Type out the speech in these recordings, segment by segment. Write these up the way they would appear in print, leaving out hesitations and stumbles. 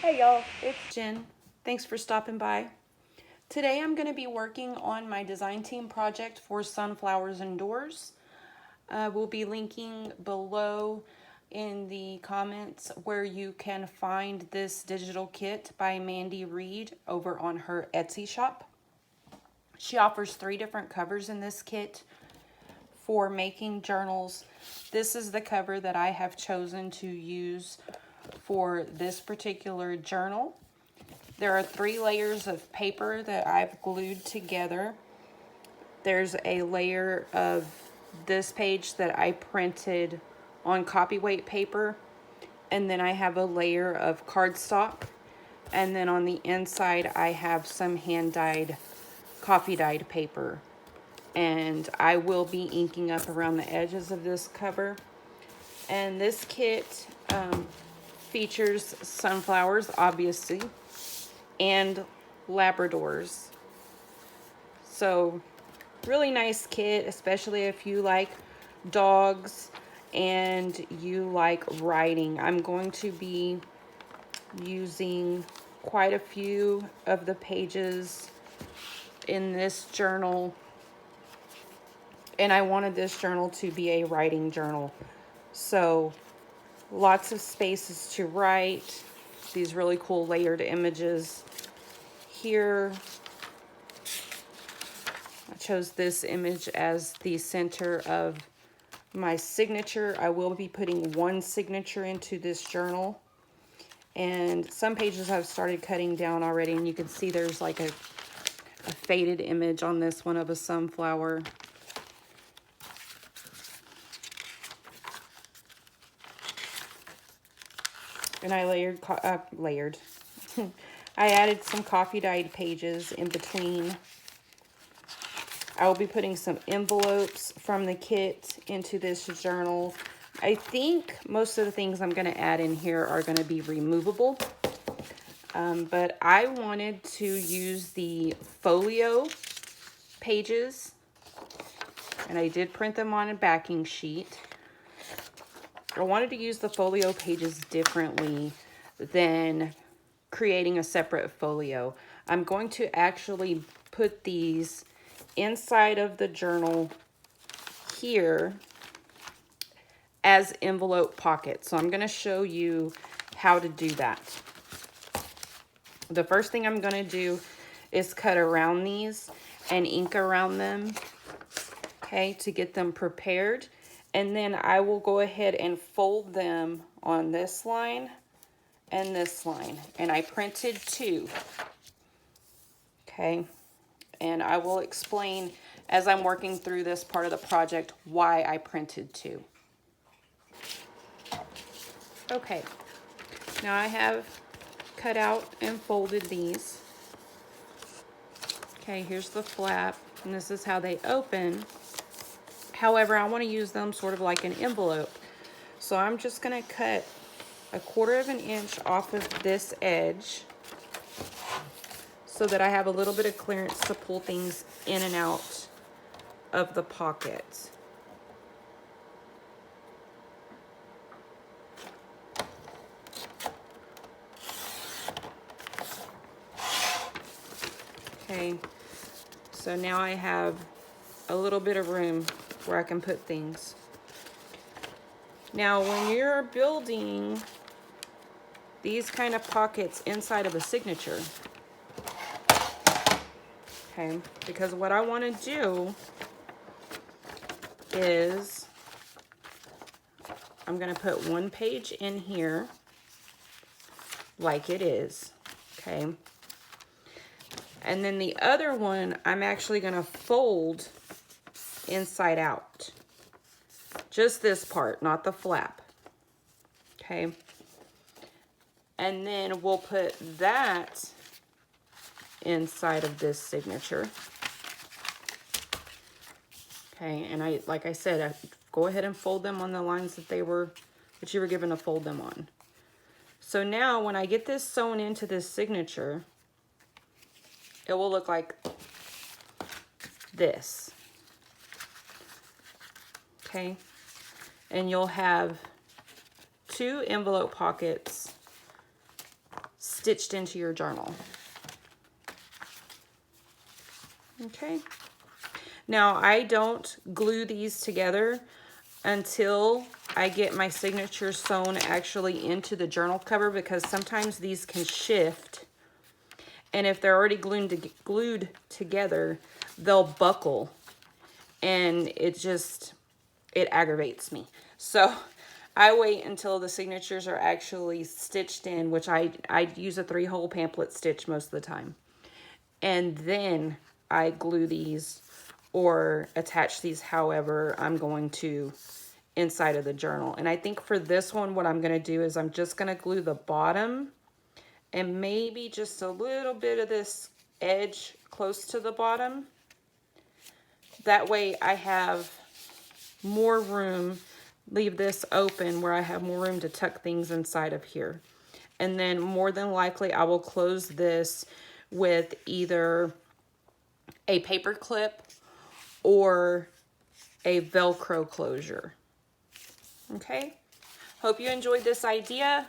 Hey y'all, it's Jen. Thanks for stopping by. Today I'm going to be working on my design team project for Sunflowers and Dors. We'll be linking below in the comments where you can find this digital kit by Mandy Reed over on her Etsy shop. She offers 3 different covers in this kit for making journals. This is the cover that I have chosen to use for this particular journal. There are 3 layers of paper that I've glued together. There's a layer of this page that I printed on copyweight paper, and then I have a layer of cardstock, and then on the inside I have some hand-dyed, coffee-dyed paper. And I will be inking up around the edges of this cover. And this kit features sunflowers, obviously, and Labradors. So really nice kit, especially if you like dogs and you like writing. I'm going to be using quite a few of the pages in this journal, and I wanted this journal to be a writing journal. So lots of spaces to write, these really cool layered images. Here, I chose this image as the center of my signature. I will be putting 1 signature into this journal. And some pages I've started cutting down already, and you can see there's like a faded image on this one of a sunflower. And I layered. I added some coffee dyed pages in between. I will be putting some envelopes from the kit into this journal. I think most of the things I'm going to add in here are going to be removable. But I wanted to use the Folio pages, and I did print them on a backing sheet. I wanted to use the Folio pages differently than creating a separate folio. I'm going to actually put these inside of the journal here as envelope pockets. So I'm going to show you how to do that. The first thing I'm going to do is cut around these and ink around them, okay, to get them prepared. And then I will go ahead and fold them on this line and this line. And I printed 2, okay? And I will explain as I'm working through this part of the project why I printed 2. Okay, now I have cut out and folded these. Okay, here's the flap, and this is how they open. However, I want to use them sort of like an envelope. So I'm just going to cut 1/4 inch off of this edge so that I have a little bit of clearance to pull things in and out of the pocket. Okay, so now I have a little bit of room where I can put things. Now, when you're building these kind of pockets inside of a signature, okay, because what I want to do is I'm going to put 1 page in here like it is, okay, and then the other one I'm actually going to fold inside out. Just this part, not the flap. Okay. And then we'll put that inside of this signature. Okay, and like I said, I go ahead and fold them on the lines that you were given to fold them on. So now when I get this sewn into this signature, it will look like this. Okay. And you'll have 2 envelope pockets stitched into your journal. Okay. Now I don't glue these together until I get my signature sewn actually into the journal cover, because sometimes these can shift, and if they're already glued together, they'll buckle, and it aggravates me. So I wait until the signatures are actually stitched in, which I use a 3-hole pamphlet stitch most of the time, and then I glue these or attach these however I'm going to inside of the journal. And I think for this one, what I'm going to do is I'm just going to glue the bottom and maybe just a little bit of this edge close to the bottom. That way I have more room, leave this open where I have more room to tuck things inside of here. And then more than likely I will close this with either a paper clip or a Velcro closure. Okay, hope you enjoyed this idea.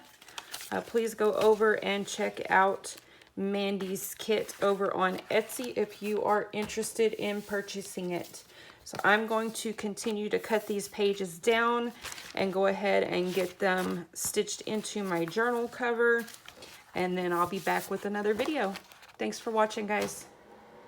Please go over and check out Mandy's kit over on Etsy if you are interested in purchasing it. So I'm going to continue to cut these pages down and go ahead and get them stitched into my journal cover, and then I'll be back with another video. Thanks for watching, guys.